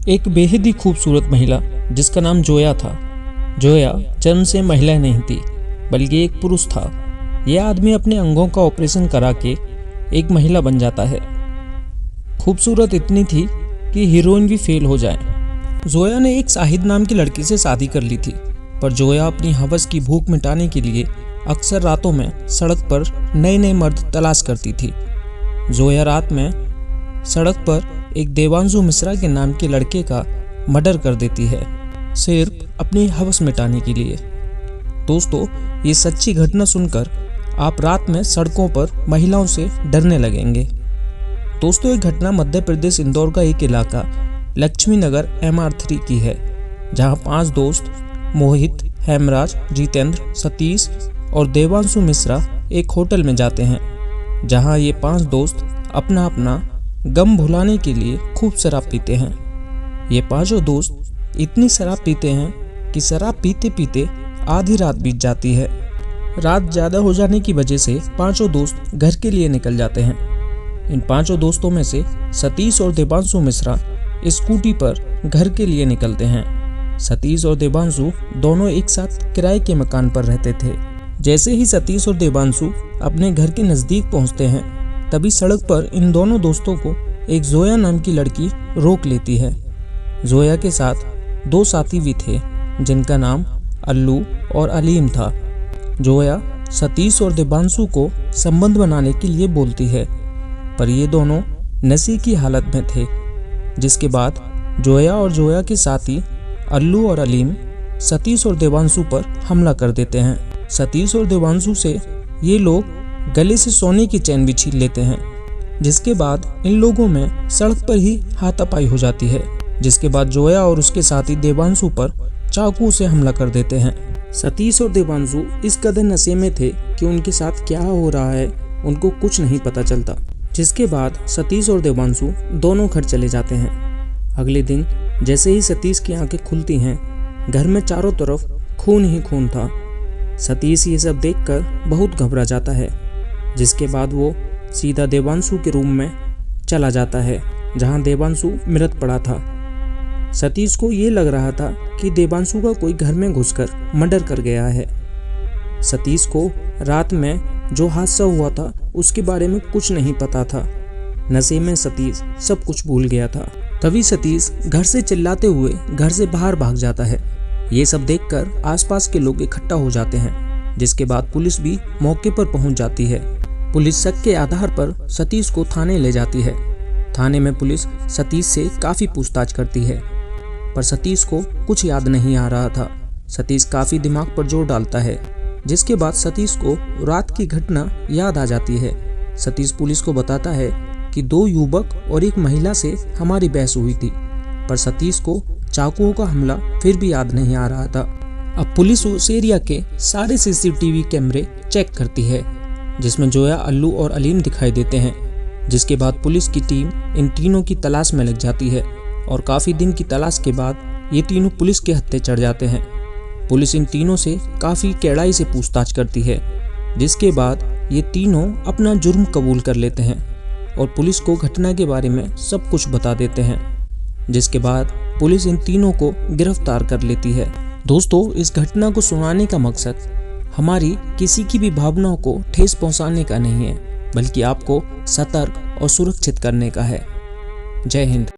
एक बेहद ही खूबसूरत महिला जिसका नाम जोया था। जोया जन्म से महिला नहीं थी बल्कि एक पुरुष था। यह आदमी अपने अंगों का ऑपरेशन करा के एक महिला बन जाता है। खूबसूरत इतनी थी कि हीरोइन भी फेल हो जाए। जोया ने एक शाहिद नाम की लड़की से शादी कर ली थी, पर जोया अपनी हवस की भूख मिटाने के लिए अक्सर रातों में सड़क पर नए नए मर्द तलाश करती थी। जोया रात में सड़क पर एक देवांशु मिश्रा के नाम के लड़के का मर्डर कर देती है, सिर्फ अपनी हवस मिटाने के लिए। दोस्तों, ये सच्ची घटना सुनकर आप रात में सड़कों पर महिलाओं से डरने लगेंगे। दोस्तों, ये घटना मध्य प्रदेश इंदौर का एक इलाका लक्ष्मी नगर MR3 की है, जहां 5 दोस्त मोहित, हेमराज, जितेंद्र, सतीश और देवांशु मिश्रा एक होटल में जाते हैं, जहां ये 5 दोस्त अपना अपना गम भुलाने के लिए खूब शराब पीते हैं। ये 5 दोस्त इतनी शराब पीते हैं कि शराब पीते पीते आधी रात बीत जाती है। रात ज़्यादा हो जाने की वजह से 5 दोस्त घर के लिए निकल जाते हैं। इन 5 दोस्तों में से सतीश और देवांशु मिश्रा स्कूटी पर घर के लिए निकलते हैं। सतीश और देवांशु दोनों एक साथ किराए के मकान पर रहते थे। जैसे ही सतीश और देवांशु अपने घर के नज़दीक पहुंचते हैं, तभी सड़क पर इन दोनों दोस्तों को एक जोया नाम की लड़की रोक लेती है। जोया के साथ 2 साथी भी थे, जिनका नाम अल्लू और अलीम था। जोया सतीश और देवांशु को संबंध बनाने के लिए बोलती है, पर ये दोनों नशे की हालत में थे। जिसके बाद जोया और जोया के साथी अल्लू और अलीम सतीश और देवांशु पर हमला कर देते हैं। सतीश और देवांशु से ये लोग गले से सोने की चैन भी छीन लेते हैं। जिसके बाद इन लोगों में सड़क पर ही हाथापाई हो जाती है। जिसके बाद जोया और उसके साथी देवांशु पर चाकू से हमला कर देते हैं। सतीश और देवांशु इस कदर नशे में थे कि उनके साथ क्या हो रहा है उनको कुछ नहीं पता चलता। जिसके बाद सतीश और देवांशु दोनों घर चले जाते हैं। अगले दिन जैसे ही सतीश की आंखें खुलती हैं, घर में चारों तरफ खून ही खून था। सतीश ये सब देखकर बहुत घबरा जाता है। जिसके बाद वो सीधा देवांशु के रूम में चला जाता है, जहां देवांशु मृत पड़ा था। सतीश को ये लग रहा था कि देवांशु का कोई घर में घुसकर मर्डर कर गया है। सतीश को रात में जो हादसा हुआ था उसके बारे में कुछ नहीं पता था। नशे में सतीश सब कुछ भूल गया था। तभी सतीश घर से चिल्लाते हुए घर से बाहर भाग जाता है। ये सब देखकर आसपास के लोग इकट्ठा हो जाते हैं। जिसके बाद पुलिस भी मौके पर पहुंच जाती है। पुलिस शक के आधार पर सतीश को थाने ले जाती है। थाने में पुलिस सतीश से काफ़ी पूछताछ करती है, पर सतीश को कुछ याद नहीं आ रहा था। सतीश काफ़ी दिमाग पर जोर डालता है। जिसके बाद सतीश को रात की घटना याद आ जाती है। सतीश पुलिस को बताता है कि 2 युवक और एक महिला से हमारी बहस हुई थी, पर सतीश को चाकुओं का हमला फिर भी याद नहीं आ रहा था। अब पुलिस उस एरिया के सारे CCTV कैमरे चेक करती है, जिसमें जोया, अल्लू और अलीम दिखाई देते हैं। जिसके बाद पुलिस की टीम इन तीनों की तलाश में लग जाती है और काफ़ी दिन की तलाश के बाद ये तीनों पुलिस के हत्थे चढ़ जाते हैं। पुलिस इन तीनों से काफ़ी कड़ाई से पूछताछ करती है। जिसके बाद ये तीनों अपना जुर्म कबूल कर लेते हैं और पुलिस को घटना के बारे में सब कुछ बता देते हैं। जिसके बाद पुलिस इन तीनों को गिरफ्तार कर लेती है। दोस्तों, इस घटना को सुनाने का मकसद हमारी किसी की भी भावनाओं को ठेस पहुंचाने का नहीं है, बल्कि आपको सतर्क और सुरक्षित करने का है। जय हिंद।